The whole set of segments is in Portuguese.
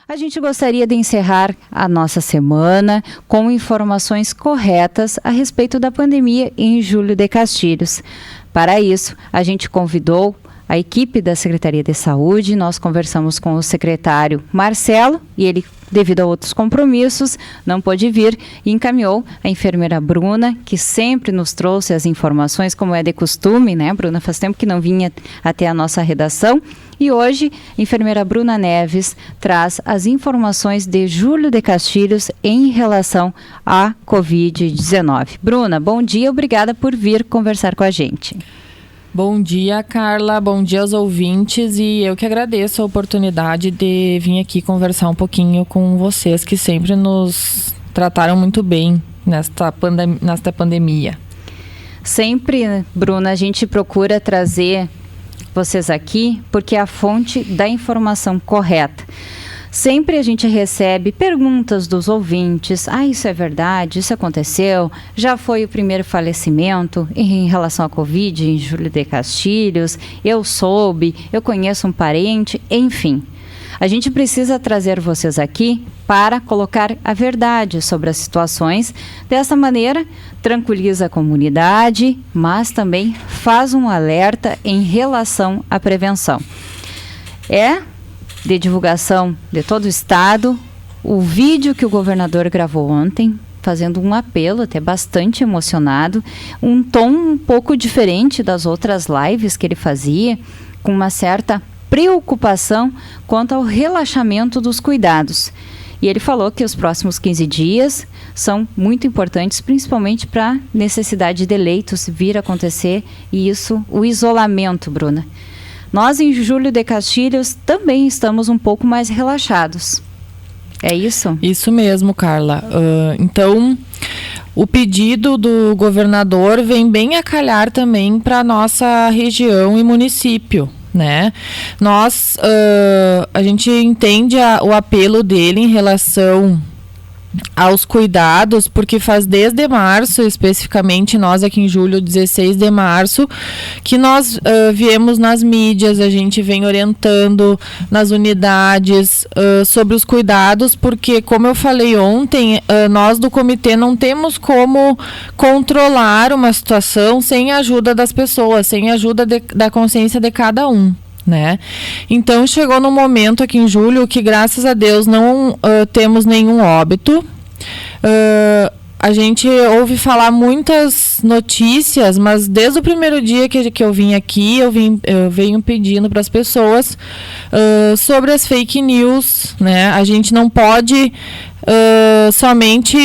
A gente gostaria de encerrar a nossa semana com informações corretas a respeito da pandemia em Júlio de Castilhos. Para isso, a gente convidou a equipe da Secretaria de Saúde. Nós conversamos com o secretário Marcelo e ele, devido a outros compromissos, não pôde vir e encaminhou a enfermeira Bruna, que sempre nos trouxe as informações, como é de costume, né, Bruna? Faz tempo que não vinha até a nossa redação. E hoje, a enfermeira Bruna Neves traz as informações de Júlio de Castilhos em relação à Covid-19. Bruna, bom dia, obrigada por vir conversar com a gente. Bom dia, Carla, bom dia aos ouvintes, e eu que agradeço a oportunidade de vir aqui conversar um pouquinho com vocês, que sempre nos trataram muito bem nesta pandemia. Sempre, Bruna, a gente procura trazer vocês aqui porque é a fonte da informação correta. Sempre a gente recebe perguntas dos ouvintes. Isso é verdade? Isso aconteceu? Já foi o primeiro falecimento em relação à Covid em Júlio de Castilhos? Eu soube, eu conheço um parente, enfim. A gente precisa trazer vocês aqui para colocar a verdade sobre as situações. Dessa maneira, tranquiliza a comunidade, mas também faz um alerta em relação à prevenção. De divulgação de todo o estado, o vídeo que o governador gravou ontem, fazendo um apelo, até bastante emocionado, um tom um pouco diferente das outras lives que ele fazia, com uma certa preocupação quanto ao relaxamento dos cuidados. E ele falou que os próximos 15 dias são muito importantes, principalmente para a necessidade de leitos vir a acontecer, e isso, o isolamento, Bruna. Nós, em Júlio de Castilhos, também estamos um pouco mais relaxados. É isso? Isso mesmo, Carla. Então, o pedido do governador vem bem a calhar também para a nossa região e município, né? A gente entende o apelo dele em relação aos cuidados, porque faz desde março, especificamente nós aqui em julho, 16 de março, que nós viemos nas mídias, a gente vem orientando nas unidades sobre os cuidados, porque, como eu falei ontem, nós do comitê não temos como controlar uma situação sem a ajuda das pessoas, sem a ajuda da consciência de cada um, né? Então chegou no momento aqui em julho que, graças a Deus, não temos nenhum óbito. A gente ouve falar muitas notícias, mas desde o primeiro dia que eu vim aqui, eu venho pedindo para as pessoas sobre as fake news, né? A gente não pode somente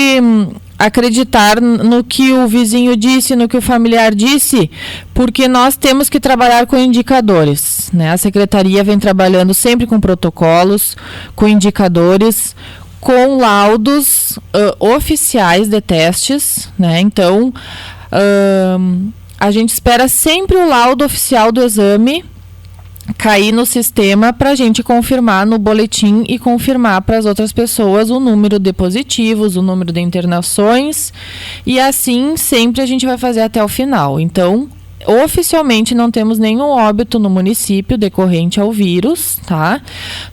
acreditar no que o vizinho disse, no que o familiar disse, porque nós temos que trabalhar com indicadores, né? A secretaria vem trabalhando sempre com protocolos, com indicadores, com laudos oficiais de testes, né? Então, a gente espera sempre o laudo oficial do exame cair no sistema para a gente confirmar no boletim e confirmar para as outras pessoas o número de positivos, o número de internações, e assim sempre a gente vai fazer até o final. Então, oficialmente não temos nenhum óbito no município decorrente ao vírus, tá?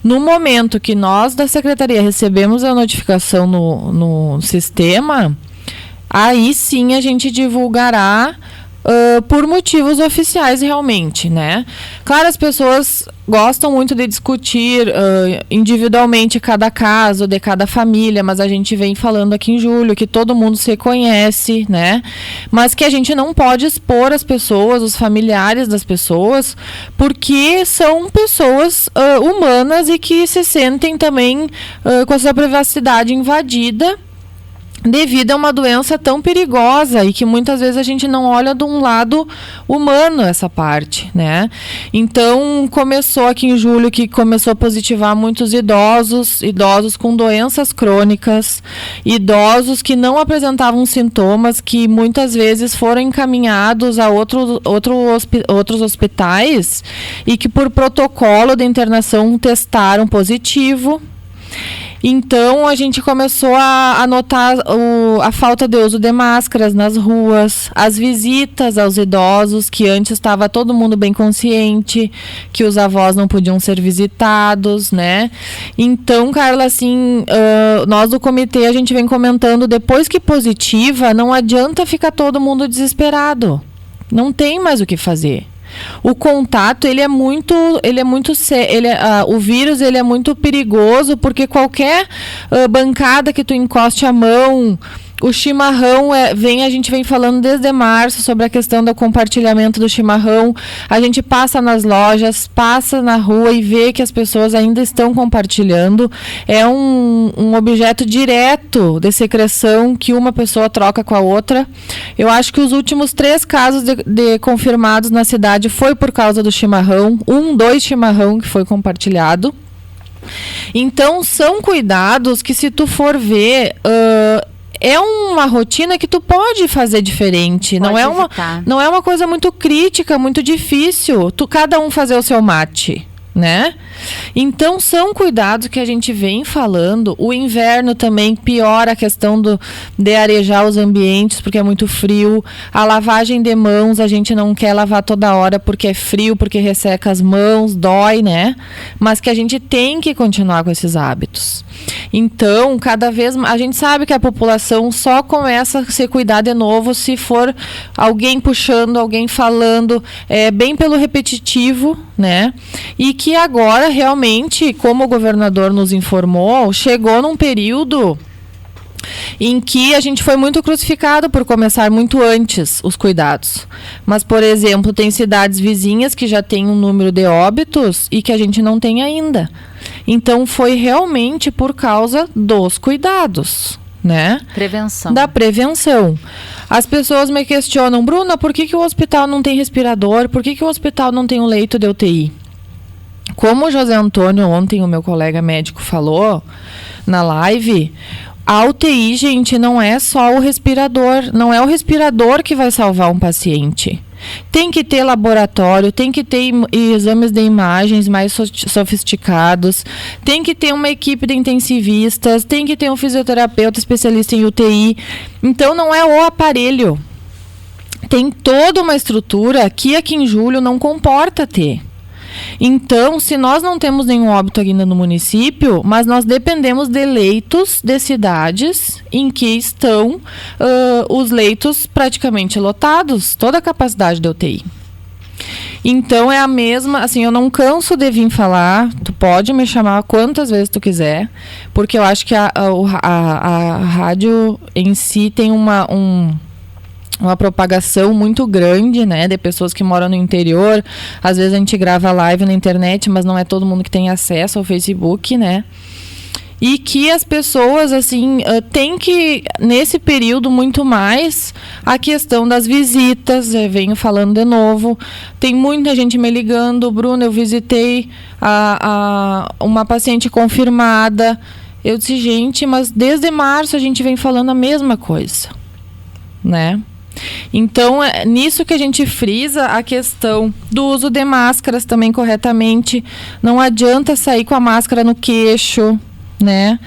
No momento que nós da secretaria recebemos a notificação no sistema, aí sim a gente divulgará por motivos oficiais realmente, né? Claro, as pessoas gostam muito de discutir individualmente cada caso, de cada família, mas a gente vem falando aqui em julho que todo mundo se conhece, né? Mas que a gente não pode expor as pessoas, os familiares das pessoas, porque são pessoas humanas e que se sentem também com a sua privacidade invadida devido a uma doença tão perigosa e que muitas vezes a gente não olha de um lado humano essa parte, né? Então, começou aqui em julho que começou a positivar muitos idosos com doenças crônicas, idosos que não apresentavam sintomas, que muitas vezes foram encaminhados a outros hospitais e que por protocolo de internação testaram positivo. Então, a gente começou a notar a falta de uso de máscaras nas ruas, as visitas aos idosos, que antes estava todo mundo bem consciente, que os avós não podiam ser visitados, né? Então, Carla, assim, nós do comitê, a gente vem comentando, depois que positiva, não adianta ficar todo mundo desesperado. Não tem mais o que fazer. O contato, o vírus, ele é muito perigoso, porque qualquer bancada que tu encoste a mão, o chimarrão, a gente vem falando desde março sobre a questão do compartilhamento do chimarrão. A gente passa nas lojas, passa na rua e vê que as pessoas ainda estão compartilhando. É um objeto direto de secreção que uma pessoa troca com a outra. Eu acho que os últimos 3 casos de confirmados na cidade foi por causa do chimarrão. 2 chimarrão que foi compartilhado. Então, são cuidados que, se tu for ver... é uma rotina que tu pode fazer diferente. Não é uma coisa muito crítica, muito difícil. Cada um fazer o seu mate, né? Então, são cuidados que a gente vem falando. O inverno também piora a questão de arejar os ambientes, porque é muito frio. A lavagem de mãos, a gente não quer lavar toda hora porque é frio, porque resseca as mãos, dói, né? Mas que a gente tem que continuar com esses hábitos. Então, cada vez a gente sabe que a população só começa a se cuidar de novo se for alguém puxando, alguém falando, bem pelo repetitivo, né? E que agora, realmente, como o governador nos informou, chegou num período em que a gente foi muito crucificado por começar muito antes os cuidados. Mas, por exemplo, tem cidades vizinhas que já têm um número de óbitos e que a gente não tem ainda. Então, foi realmente por causa dos cuidados, né? Prevenção. Da prevenção. As pessoas me questionam, Bruna, por que o hospital não tem respirador? Por que o hospital não tem um leito de UTI? Como o José Antônio, ontem, o meu colega médico, falou na live, a UTI, gente, não é só o respirador. Não é o respirador que vai salvar um paciente. Tem que ter laboratório, tem que ter exames de imagens mais sofisticados, tem que ter uma equipe de intensivistas, tem que ter um fisioterapeuta especialista em UTI. Então, não é o aparelho. Tem toda uma estrutura que aqui em Julho não comporta ter. Então, se nós não temos nenhum óbito ainda no município, mas nós dependemos de leitos de cidades em que estão os leitos praticamente lotados, toda a capacidade da UTI. Então, é a mesma, assim, eu não canso de vir falar, tu pode me chamar quantas vezes tu quiser, porque eu acho que a rádio em si tem uma propagação muito grande, né, de pessoas que moram no interior. Às vezes a gente grava live na internet, mas não é todo mundo que tem acesso ao Facebook, né? E que as pessoas, assim, têm que, nesse período, muito mais a questão das visitas. Eu venho falando de novo. Tem muita gente me ligando, Bruna, eu visitei uma paciente confirmada. Eu disse, gente, mas desde março a gente vem falando a mesma coisa, né? Então, é nisso que a gente frisa a questão do uso de máscaras também corretamente. Não adianta sair com a máscara no queixo, né?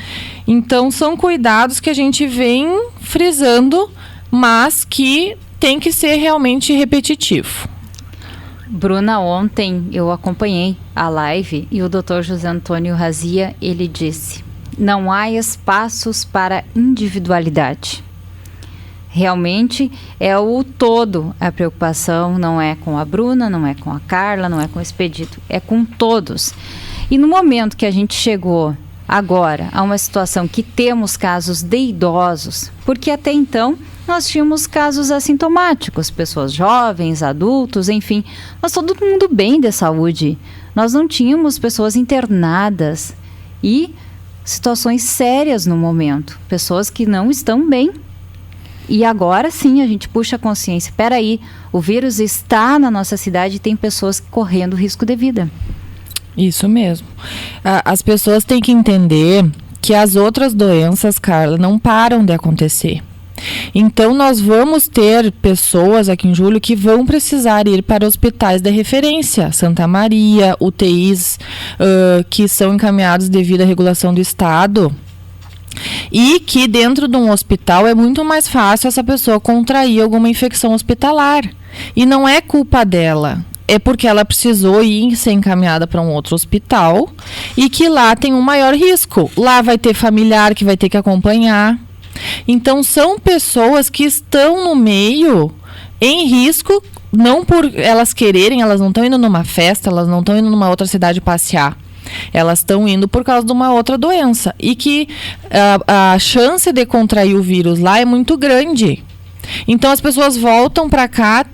Então, são cuidados que a gente vem frisando, mas que tem que ser realmente repetitivo. Bruna, ontem eu acompanhei a live e o Dr. José Antônio Razia, ele disse: não há espaços para individualidade. Realmente é o todo. A preocupação não é com a Bruna, não é com a Carla, não é com o Expedito, é com todos. E no momento que a gente chegou agora a uma situação que temos casos de idosos, porque até então nós tínhamos casos assintomáticos, pessoas jovens, adultos, enfim, mas todo mundo bem de saúde. Nós não tínhamos pessoas internadas e situações sérias no momento, pessoas que não estão bem. E agora sim a gente puxa a consciência. Espera aí, o vírus está na nossa cidade e tem pessoas correndo risco de vida. Isso mesmo. As pessoas têm que entender que as outras doenças, Carla, não param de acontecer. Então, nós vamos ter pessoas aqui em julho que vão precisar ir para hospitais de referência, Santa Maria, UTIs, que são encaminhados devido à regulação do Estado. E que dentro de um hospital é muito mais fácil essa pessoa contrair alguma infecção hospitalar. E não é culpa dela. É porque ela precisou ir ser encaminhada para um outro hospital e que lá tem um maior risco. Lá vai ter familiar que vai ter que acompanhar. Então, são pessoas que estão no meio em risco, não por elas quererem, elas não estão indo numa festa, elas não estão indo numa outra cidade passear. Elas estão indo por causa de uma outra doença. E que a chance de contrair o vírus lá é muito grande. Então, as pessoas voltam para cá,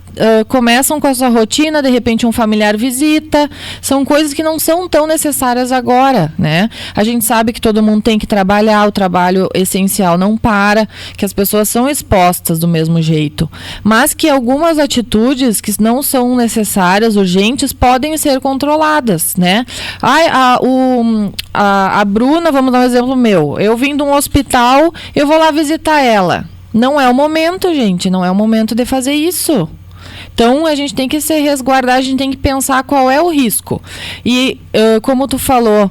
começam com a sua rotina, de repente um familiar visita, são coisas que não são tão necessárias agora, né? A gente sabe que todo mundo tem que trabalhar, o trabalho essencial não para, que as pessoas são expostas do mesmo jeito, mas que algumas atitudes que não são necessárias, urgentes, podem ser controladas, né? A Bruna, vamos dar um exemplo meu, eu vim de um hospital, eu vou lá visitar ela. Não é o momento, gente, não é o momento de fazer isso. Então, a gente tem que se resguardar, a gente tem que pensar qual é o risco. E, como tu falou,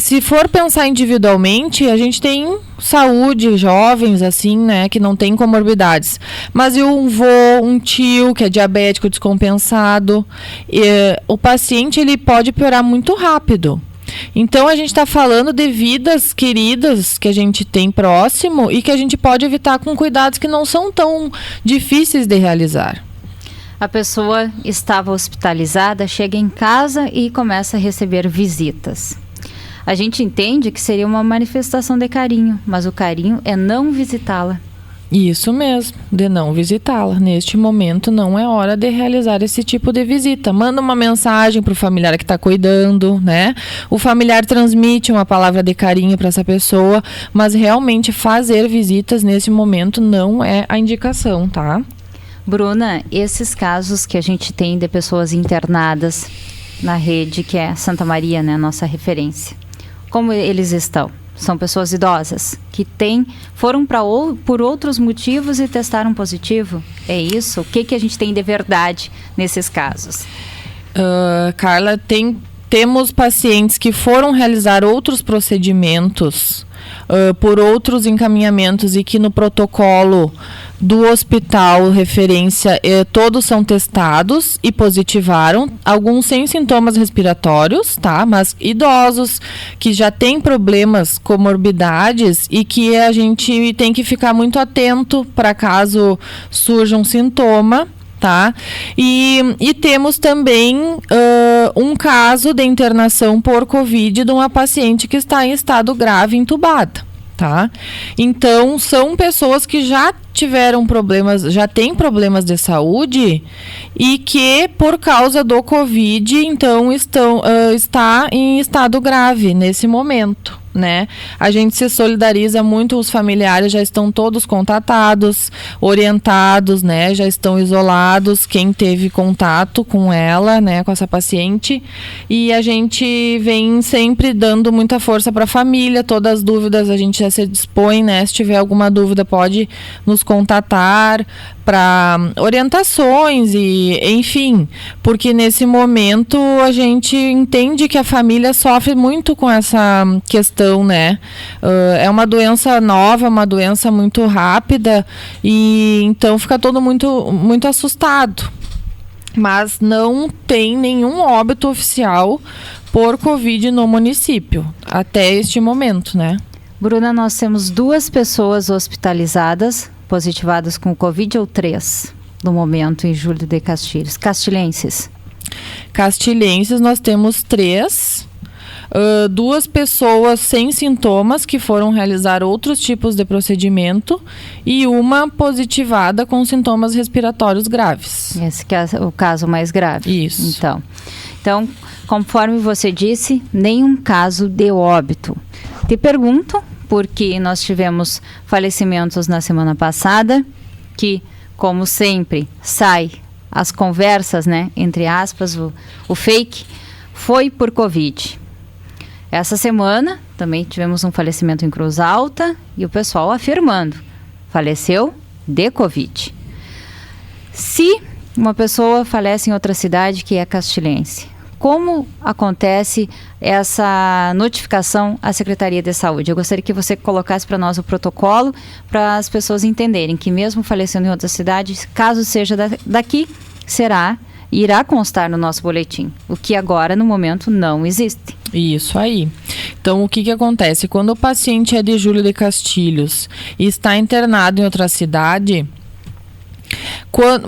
se for pensar individualmente, a gente tem saúde, jovens, assim, né, que não tem comorbidades. Mas e um vô, um tio que é diabético descompensado, o paciente, ele pode piorar muito rápido. Então, a gente está falando de vidas queridas que a gente tem próximo e que a gente pode evitar com cuidados que não são tão difíceis de realizar. A pessoa estava hospitalizada, chega em casa e começa a receber visitas. A gente entende que seria uma manifestação de carinho, mas o carinho é não visitá-la. Isso mesmo, de não visitá-la. Neste momento não é hora de realizar esse tipo de visita. Manda uma mensagem para o familiar que está cuidando, né? O familiar transmite uma palavra de carinho para essa pessoa, mas realmente fazer visitas nesse momento não é a indicação, tá? Bruna, esses casos que a gente tem de pessoas internadas na rede, que é Santa Maria, né, nossa referência, como eles estão? São pessoas idosas que foram por outros motivos e testaram positivo? É isso? O que a gente tem de verdade nesses casos? Carla, temos pacientes que foram realizar outros procedimentos por outros encaminhamentos e que no protocolo do hospital referência todos são testados e positivaram, alguns sem sintomas respiratórios, tá? Mas idosos que já têm problemas, comorbidades e que a gente tem que ficar muito atento para caso surja um sintoma. Tá? E temos também um caso de internação por Covid de uma paciente que está em estado grave entubada. Tá? Então, são pessoas que já tiveram problemas, já têm problemas de saúde e que, por causa do Covid, então, está em estado grave nesse momento. Né? A gente se solidariza muito, os familiares já estão todos contatados, orientados, né? Já estão isolados, quem teve contato com ela, né? Com essa paciente, e a gente vem sempre dando muita força para a família, todas as dúvidas a gente já se dispõe, né? Se tiver alguma dúvida pode nos contatar para orientações e, enfim, porque nesse momento a gente entende que a família sofre muito com essa questão, né? É uma doença nova, uma doença muito rápida e então fica todo muito assustado. Mas não tem nenhum óbito oficial por Covid no município, até este momento, né? Bruna, nós temos 2 pessoas hospitalizadas, positivadas com Covid, ou 3 no momento em Júlio de Castilhos. Castilhenses nós temos 3. 2 pessoas sem sintomas que foram realizar outros tipos de procedimento e uma positivada com sintomas respiratórios graves. Esse que é o caso mais grave. Isso. Então, conforme você disse, nenhum caso de óbito. Te pergunto, porque nós tivemos falecimentos na semana passada, que, como sempre, sai as conversas, né, entre aspas, o fake, foi por Covid. Essa semana também tivemos um falecimento em Cruz Alta e o pessoal afirmando, faleceu de Covid. Se uma pessoa falece em outra cidade que é castilhense, como acontece essa notificação à Secretaria de Saúde? Eu gostaria que você colocasse para nós o protocolo, para as pessoas entenderem que mesmo falecendo em outra cidade, caso seja daqui, irá constar no nosso boletim, o que agora, no momento, não existe. Isso aí. Então, o que acontece? Quando o paciente é de Júlio de Castilhos e está internado em outra cidade,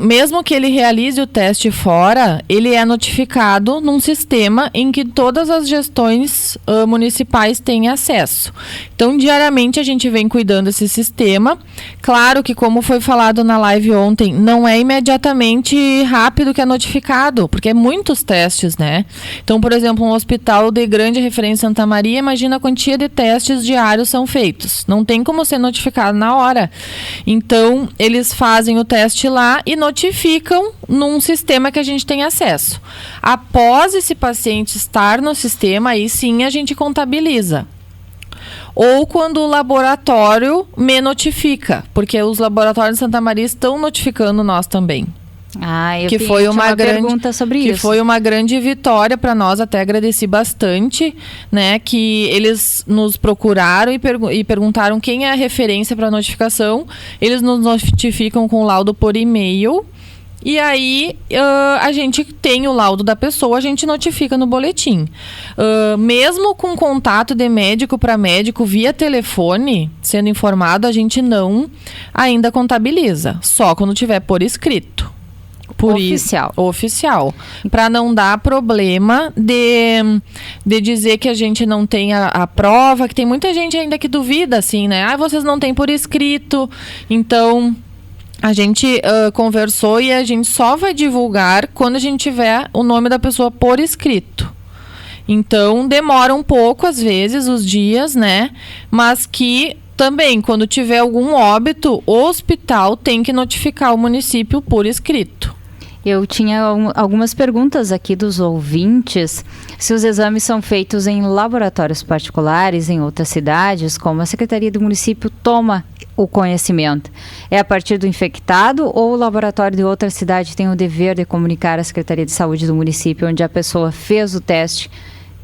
mesmo que ele realize o teste fora, ele é notificado num sistema em que todas as gestões municipais têm acesso. Então, diariamente a gente vem cuidando desse sistema. Claro que, como foi falado na live ontem, não é imediatamente rápido que é notificado, porque é muitos testes, né? Então, por exemplo, um hospital de grande referência em Santa Maria, imagina a quantia de testes diários são feitos. Não tem como ser notificado na hora. Então, eles fazem o teste lá e notificam num sistema que a gente tem acesso. Após esse paciente estar no sistema, aí sim a gente contabiliza. Ou quando o laboratório me notifica, porque os laboratórios de Santa Maria estão notificando nós também. Eu tinha uma pergunta sobre isso. Que foi uma grande vitória para nós, até agradeci bastante, né, que eles nos procuraram e perguntaram quem é a referência para notificação. Eles nos notificam com o laudo por e-mail. E aí, a gente tem o laudo da pessoa, a gente notifica no boletim. Mesmo com contato de médico para médico via telefone, sendo informado, a gente ainda contabiliza. Só quando tiver por escrito. Oficial. Para não dar problema de dizer que a gente não tem a prova, que tem muita gente ainda que duvida, assim, né? Vocês não têm por escrito. Então, a gente conversou e a gente só vai divulgar quando a gente tiver o nome da pessoa por escrito. Então, demora um pouco, às vezes, os dias, né? Mas que também, quando tiver algum óbito, o hospital tem que notificar o município por escrito. Eu tinha algumas perguntas aqui dos ouvintes, se os exames são feitos em laboratórios particulares, em outras cidades, como a Secretaria do Município toma o conhecimento. É a partir do infectado ou o laboratório de outra cidade tem o dever de comunicar à Secretaria de Saúde do município onde a pessoa fez o teste,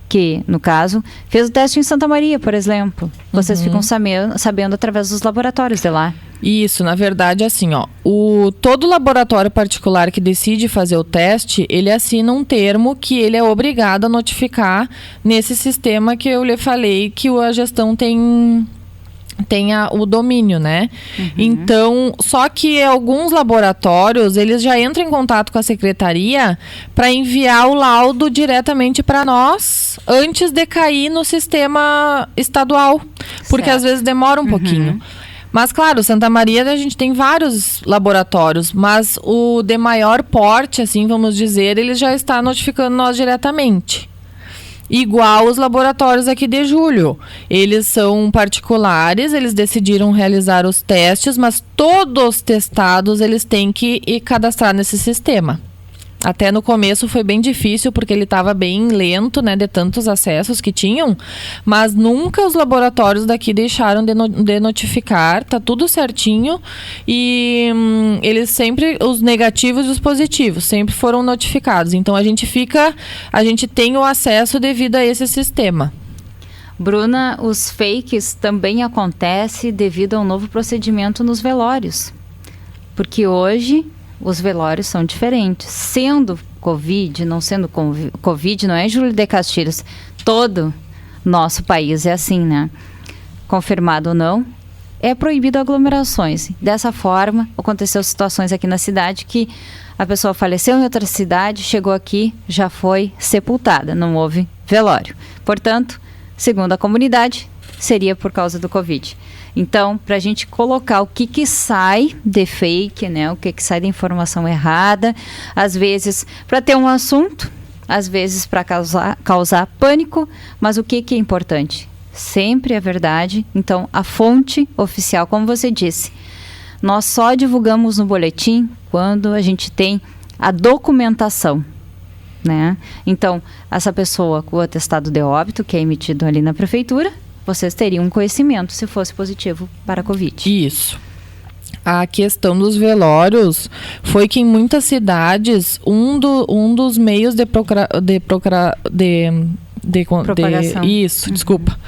que, no caso, fez o teste em Santa Maria, por exemplo. Vocês ficam sabendo através dos laboratórios de lá. Isso, na verdade, assim, todo laboratório particular que decide fazer o teste, ele assina um termo que ele é obrigado a notificar nesse sistema que eu lhe falei que a gestão tenha o domínio, né? Então, só que alguns laboratórios, eles já entram em contato com a secretaria para enviar o laudo diretamente para nós antes de cair no sistema estadual, porque às vezes demora um pouquinho. Mas, claro, Santa Maria a gente tem vários laboratórios, mas o de maior porte, assim, vamos dizer, ele já está notificando nós diretamente. Igual os laboratórios aqui de Júlio. Eles são particulares, eles decidiram realizar os testes, mas todos os testados eles têm que cadastrar nesse sistema. Até no começo foi bem difícil, porque ele estava bem lento, né, de tantos acessos que tinham, mas nunca os laboratórios daqui deixaram de notificar, tá tudo certinho, e eles sempre, os negativos e os positivos, sempre foram notificados. Então a gente tem o acesso devido a esse sistema. Bruna, os fakes também acontecem devido ao novo procedimento nos velórios, porque hoje os velórios são diferentes. Sendo Covid, não sendo Covid, não é Júlio de Castilhos. Todo nosso país é assim, né? Confirmado ou não, é proibido aglomerações. Dessa forma, aconteceu situações aqui na cidade que a pessoa faleceu em outra cidade, chegou aqui, já foi sepultada. Não houve velório. Portanto, segundo a comunidade, seria por causa do Covid. Então, para a gente colocar o que sai de fake, né? O que sai de informação errada, às vezes para ter um assunto, às vezes para causar pânico, mas o que é importante? Sempre a verdade. Então, a fonte oficial, como você disse, nós só divulgamos no boletim quando a gente tem a documentação, né? Então, essa pessoa com o atestado de óbito, que é emitido ali na prefeitura, vocês teriam conhecimento se fosse positivo para a Covid. Isso. a questão dos velórios foi que em muitas cidades um dos meios de propagação. Desculpa.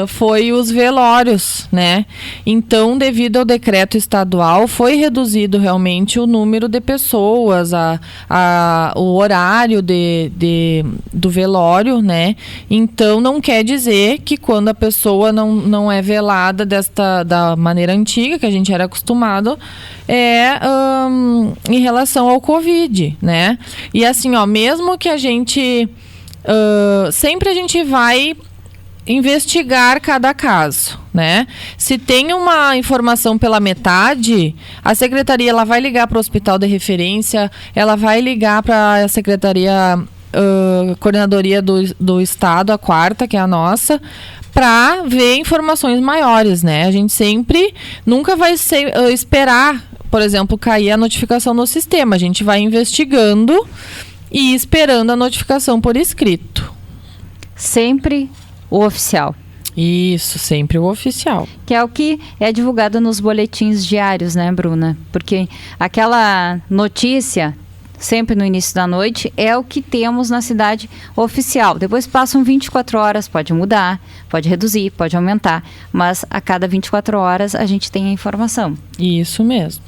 Foi os velórios, né? Então, devido ao decreto estadual, foi reduzido realmente o número de pessoas, o horário do velório, né? Então, não quer dizer que quando a pessoa não é velada da maneira antiga, que a gente era acostumado, em relação ao Covid, né? E assim, mesmo que a gente... sempre a gente vai investigar cada caso, né? Se tem uma informação pela metade, a secretaria ela vai ligar para o hospital de referência, ela vai ligar para a secretaria coordenadoria do estado, a 4ª, que é a nossa, para ver informações maiores, né? A gente nunca vai esperar, por exemplo, cair a notificação no sistema. A gente vai investigando e esperando a notificação por escrito. Sempre o oficial. Isso, sempre o oficial. Que é o que é divulgado nos boletins diários, né, Bruna? Porque aquela notícia, sempre no início da noite, é o que temos na cidade oficial. Depois passam 24 horas, pode mudar, pode reduzir, pode aumentar. Mas a cada 24 horas a gente tem a informação. Isso mesmo.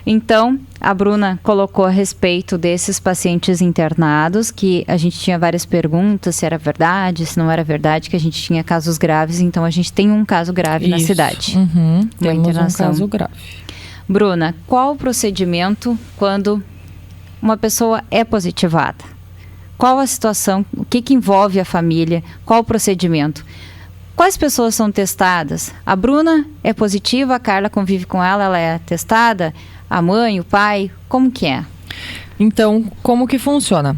Então, a Bruna colocou a respeito desses pacientes internados, que a gente tinha várias perguntas, se era verdade, se não era verdade, que a gente tinha casos graves. Então, a gente tem um caso grave na cidade. Temos internação. Um caso grave. Bruna, qual o procedimento quando uma pessoa é positivada? Qual a situação? O que envolve a família? Qual o procedimento? Quais pessoas são testadas? A Bruna é positiva, a Carla convive com ela é testada? A mãe, o pai, como que é? Então, como que funciona?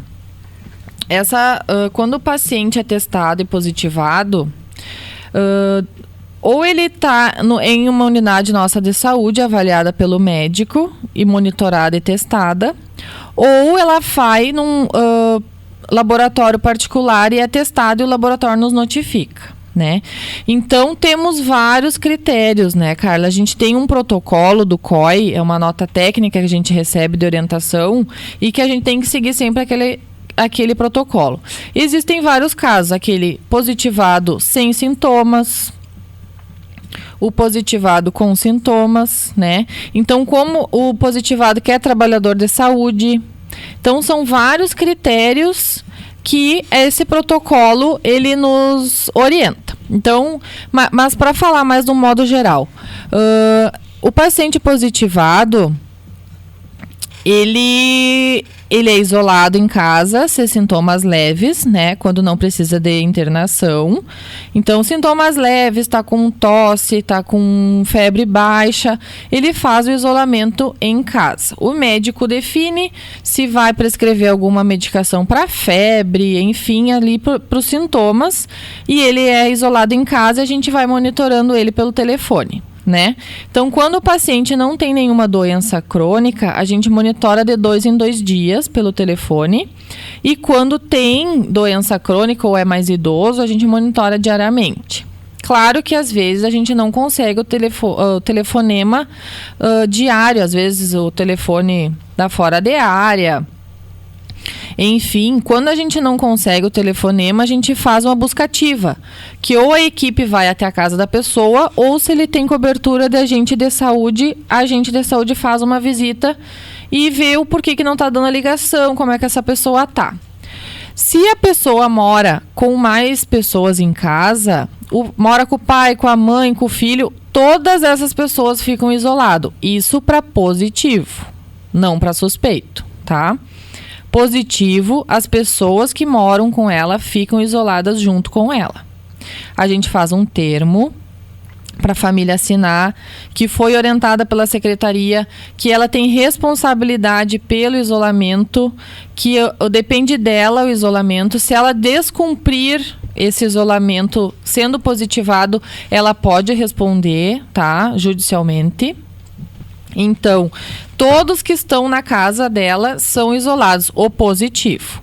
Quando o paciente é testado e positivado, ou ele está em uma unidade nossa de saúde avaliada pelo médico e monitorada e testada, ou ela vai num laboratório particular e é testado e o laboratório nos notifica, né? Então, temos vários critérios, né, Carla? A gente tem um protocolo do COI, é uma nota técnica que a gente recebe de orientação e que a gente tem que seguir sempre aquele protocolo. Existem vários casos, aquele positivado sem sintomas, o positivado com sintomas, né? Então, como o positivado que é trabalhador de saúde. Então, são vários critérios que esse protocolo, ele nos orienta. Então, mas para falar mais de um modo geral, o paciente positivado, ele é isolado em casa, se sintomas leves, né? Quando não precisa de internação. Então, sintomas leves, está com tosse, está com febre baixa, ele faz o isolamento em casa. O médico define se vai prescrever alguma medicação para febre, enfim, ali para os sintomas. E ele é isolado em casa e a gente vai monitorando ele pelo telefone, né? Então, quando o paciente não tem nenhuma doença crônica, a gente monitora de 2 em 2 dias pelo telefone. E quando tem doença crônica ou é mais idoso, a gente monitora diariamente. Claro que às vezes a gente não consegue o telefonema diário, às vezes o telefone dá fora de área. Enfim, quando a gente não consegue o telefonema, a gente faz uma buscativa, que ou a equipe vai até a casa da pessoa, ou se ele tem cobertura de agente de saúde, a agente de saúde faz uma visita e vê o porquê que não está dando a ligação, como é que essa pessoa está. Se a pessoa mora com mais pessoas em casa, mora com o pai, com a mãe, com o filho, todas essas pessoas ficam isoladas. Isso para positivo, não para suspeito, tá? Positivo, as pessoas que moram com ela ficam isoladas junto com ela. A gente faz um termo para a família assinar, que foi orientada pela secretaria, que ela tem responsabilidade pelo isolamento, que depende dela o isolamento. Se ela descumprir esse isolamento sendo positivado, ela pode responder, tá, judicialmente. Então, todos que estão na casa dela são isolados, o positivo.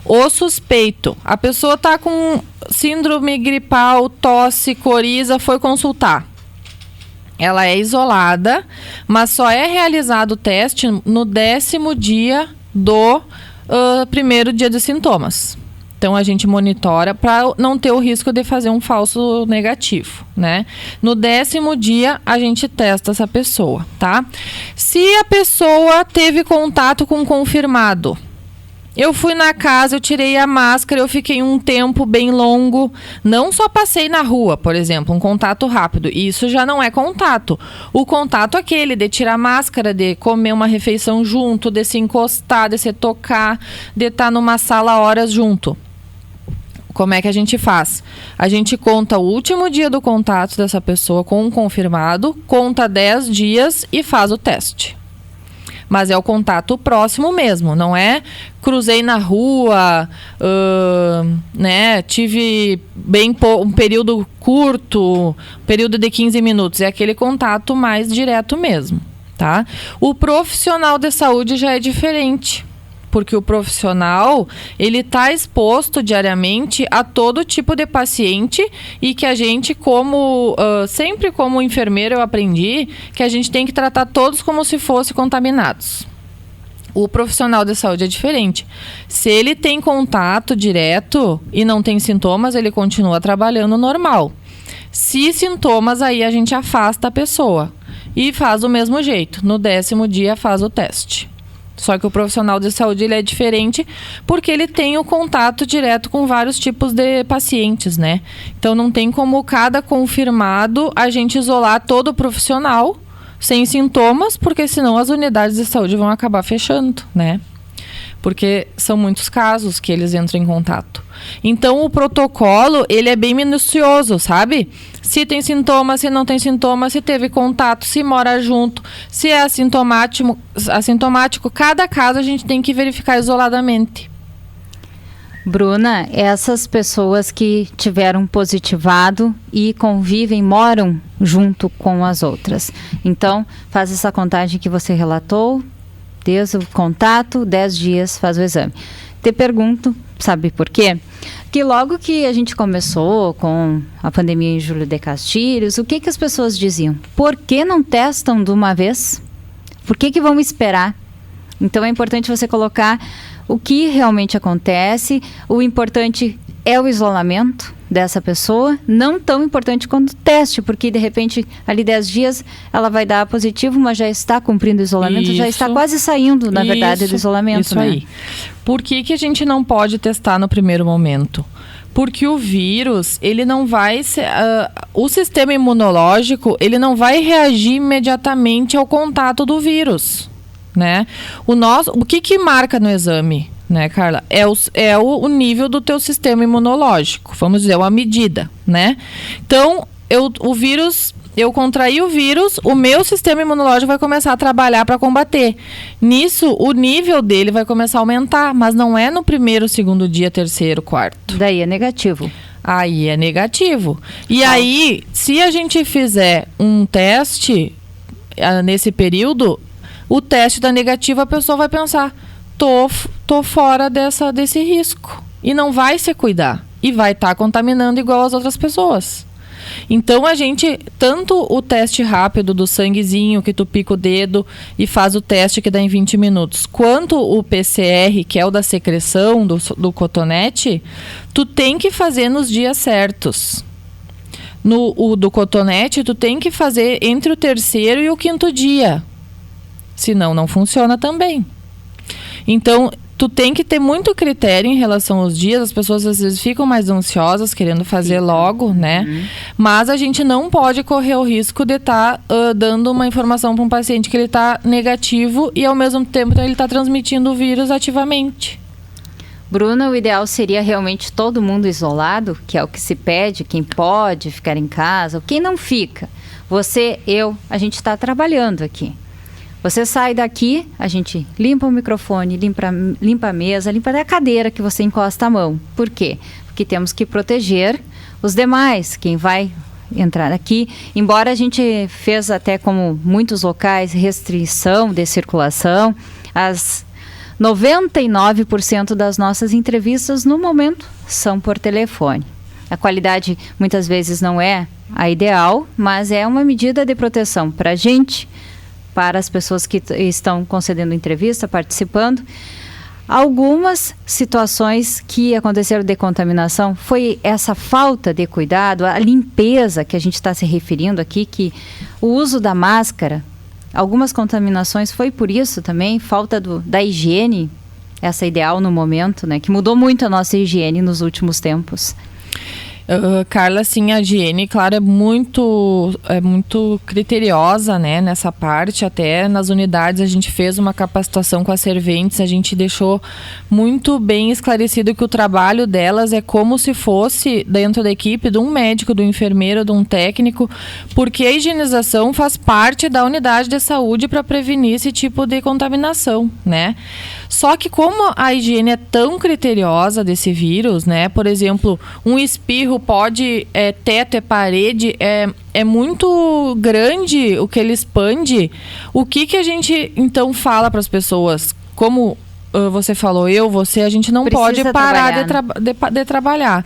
O suspeito, a pessoa está com síndrome gripal, tosse, coriza, foi consultar. ela é isolada, mas só é realizado o teste no 10º dia do primeiro dia de sintomas. Então, a gente monitora para não ter o risco de fazer um falso negativo, né? No 10º dia, a gente testa essa pessoa, tá? Se a pessoa teve contato com confirmado, eu fui na casa, eu tirei a máscara, eu fiquei um tempo bem longo, não só passei na rua, por exemplo, um contato rápido, isso já não é contato. O contato é aquele de tirar a máscara, de comer uma refeição junto, de se encostar, de se tocar, de estar numa sala horas junto. Como é que a gente faz? A gente conta o último dia do contato dessa pessoa com um confirmado, conta 10 dias e faz o teste. Mas é o contato próximo mesmo, não é cruzei na rua, né, tive um período curto, período de 15 minutos, é aquele contato mais direto mesmo, tá? O profissional de saúde já é diferente, porque o profissional, ele está exposto diariamente a todo tipo de paciente e que a gente, sempre como enfermeiro, eu aprendi que a gente tem que tratar todos como se fossem contaminados. O profissional de saúde é diferente. Se ele tem contato direto e não tem sintomas, ele continua trabalhando normal. Se sintomas, aí a gente afasta a pessoa e faz do mesmo jeito. No 10º dia faz o teste. Só que o profissional de saúde ele é diferente porque ele tem o contato direto com vários tipos de pacientes, né? Então não tem como cada confirmado a gente isolar todo o profissional sem sintomas, porque senão as unidades de saúde vão acabar fechando, né? Porque são muitos casos que eles entram em contato. Então, o protocolo, ele é bem minucioso, sabe? Se tem sintomas, se não tem sintomas, se teve contato, se mora junto, se é assintomático, cada caso a gente tem que verificar isoladamente. Bruna, essas pessoas que tiveram positivado e convivem, moram junto com as outras. Então, faz essa contagem que você relatou, desde o contato, 10 dias, faz o exame. Te pergunto, sabe por quê? Que logo que a gente começou com a pandemia em Júlio de Castilhos, o que as pessoas diziam? Por que não testam de uma vez? Por que vão esperar? Então é importante você colocar o que realmente acontece. O importante é o isolamento dessa pessoa, não tão importante quanto o teste, porque de repente ali 10 dias ela vai dar positivo, mas já está cumprindo o isolamento, já está quase saindo, na verdade, do isolamento. Isso, né? Aí. Por que a gente não pode testar no primeiro momento? Porque o vírus, ele não vai... o sistema imunológico, ele não vai reagir imediatamente ao contato do vírus, né? O que marca no exame, né, Carla? É o nível do teu sistema imunológico, vamos dizer, uma medida, né? Então, eu contraí o vírus, o meu sistema imunológico vai começar a trabalhar para combater. Nisso, o nível dele vai começar a aumentar, mas não é no primeiro, segundo dia, terceiro, quarto. Daí é negativo. Aí é negativo. E aí, se a gente fizer um teste nesse período, o teste da negativa, a pessoa vai pensar, tô fora desse risco. E não vai se cuidar. E vai estar contaminando igual as outras pessoas. Então, tanto o teste rápido do sanguezinho, que tu pica o dedo e faz o teste que dá em 20 minutos, quanto o PCR, que é o da secreção do cotonete, tu tem que fazer nos dias certos. O do cotonete, tu tem que fazer entre o 3º e o 5º dia. Senão, não funciona também. Então, tu tem que ter muito critério em relação aos dias. As pessoas às vezes ficam mais ansiosas, querendo fazer logo, né? Mas a gente não pode correr o risco de estar dando uma informação para um paciente que ele está negativo e ao mesmo tempo ele está transmitindo o vírus ativamente. Bruna, o ideal seria realmente todo mundo isolado, que é o que se pede, quem pode ficar em casa, quem não fica. Você, a gente está trabalhando aqui. Você sai daqui, a gente limpa o microfone, limpa a mesa, limpa até a cadeira que você encosta a mão. Por quê? Porque temos que proteger os demais, quem vai entrar aqui. Embora a gente fez até como muitos locais restrição de circulação, as 99% das nossas entrevistas no momento são por telefone. A qualidade muitas vezes não é a ideal, mas é uma medida de proteção para a gente, para as pessoas que estão concedendo entrevista, participando. Algumas situações que aconteceram de contaminação foi essa falta de cuidado, a limpeza que a gente está se referindo aqui, que o uso da máscara, algumas contaminações foi por isso também, falta da higiene, essa ideal no momento, né, que mudou muito a nossa higiene nos últimos tempos. Carla, sim, a higiene, claro, é muito criteriosa, né, nessa parte. Até nas unidades a gente fez uma capacitação com as serventes, a gente deixou muito bem esclarecido que o trabalho delas é como se fosse dentro da equipe de um médico, do enfermeiro, de um técnico, porque a higienização faz parte da unidade de saúde para prevenir esse tipo de contaminação, né? Só que como a higiene é tão criteriosa desse vírus, né, por exemplo, um espirro pode, teto, parede, é muito grande o que ele expande. O que a gente, então, fala para as pessoas? Como você falou, a gente não pode parar de trabalhar.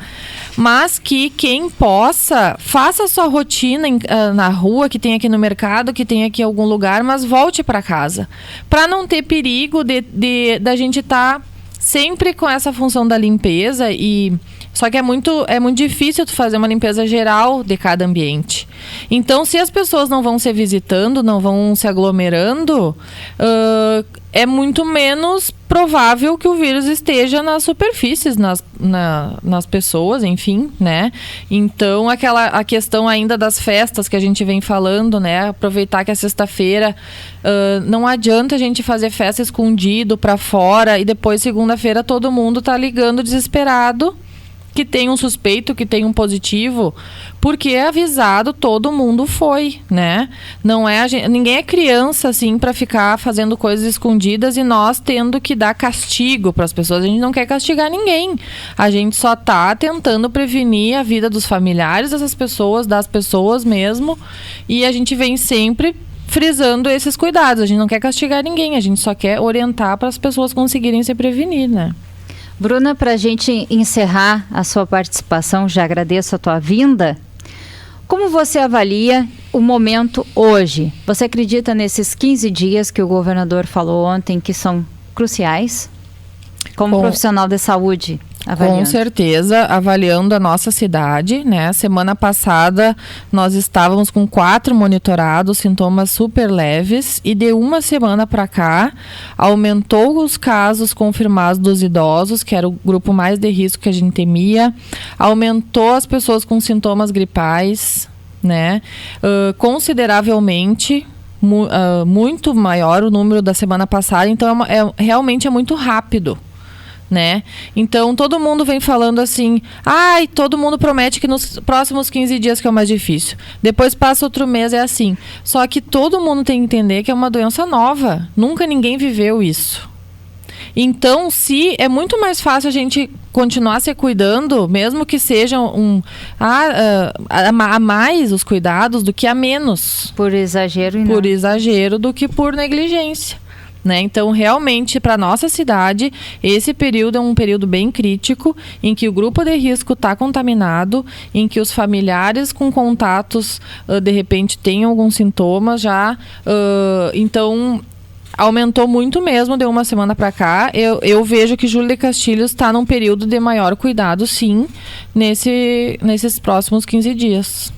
Mas que quem possa, faça a sua rotina na rua, que tem aqui no mercado, que tem aqui em algum lugar, mas volte para casa. Para não ter perigo da gente estar sempre com essa função da limpeza. Só que é muito difícil tu fazer uma limpeza geral de cada ambiente. Então, se as pessoas não vão se visitando, não vão se aglomerando, é muito menos provável que o vírus esteja nas superfícies, nas pessoas, enfim, né? Então, a questão ainda das festas que a gente vem falando, né? Aproveitar que é sexta-feira, não adianta a gente fazer festa escondido para fora e depois, segunda-feira, todo mundo tá ligando desesperado que tem um suspeito, que tem um positivo, porque é avisado, todo mundo foi, né? Não ninguém é criança, assim, para ficar fazendo coisas escondidas e nós tendo que dar castigo para as pessoas. A gente não quer castigar ninguém. A gente só tá tentando prevenir a vida dos familiares dessas pessoas, das pessoas mesmo, e a gente vem sempre frisando esses cuidados. A gente não quer castigar ninguém, a gente só quer orientar para as pessoas conseguirem se prevenir, né? Bruna, para a gente encerrar a sua participação, já agradeço a tua vinda. Como você avalia o momento hoje? Você acredita nesses 15 dias que o governador falou ontem que são cruciais? Como profissional de saúde, avaliando. Com certeza, avaliando a nossa cidade, né? Semana passada nós estávamos com 4 monitorados, sintomas super leves, e de uma semana para cá aumentou os casos confirmados dos idosos, que era o grupo mais de risco que a gente temia, aumentou as pessoas com sintomas gripais, né? Consideravelmente. Muito maior o número da semana passada, então realmente é muito rápido, né? Então todo mundo vem falando assim, todo mundo promete que nos próximos 15 dias que é o mais difícil, depois passa outro mês, é assim. Só que todo mundo tem que entender que é uma doença nova, nunca ninguém viveu isso. Então, é muito mais fácil a gente continuar se cuidando, mesmo que sejam a mais os cuidados do que a menos. Por exagero. Por exagero do que por negligência. Né? Então, realmente, para a nossa cidade, esse período é um período bem crítico, em que o grupo de risco está contaminado, em que os familiares com contatos, de repente, têm alguns sintomas já. Então, aumentou muito mesmo de uma semana para cá. Eu vejo que Júlio de Castilhos está num período de maior cuidado, sim, nesses próximos 15 dias.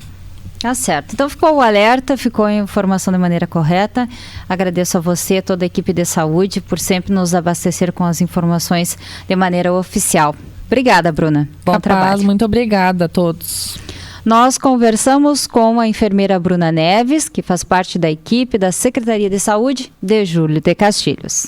Tá certo. Então ficou o alerta, ficou a informação de maneira correta. Agradeço a você, toda a equipe de saúde, por sempre nos abastecer com as informações de maneira oficial. Obrigada, Bruna. Bom trabalho. Muito obrigada a todos. Nós conversamos com a enfermeira Bruna Neves, que faz parte da equipe da Secretaria de Saúde de Júlio de Castilhos.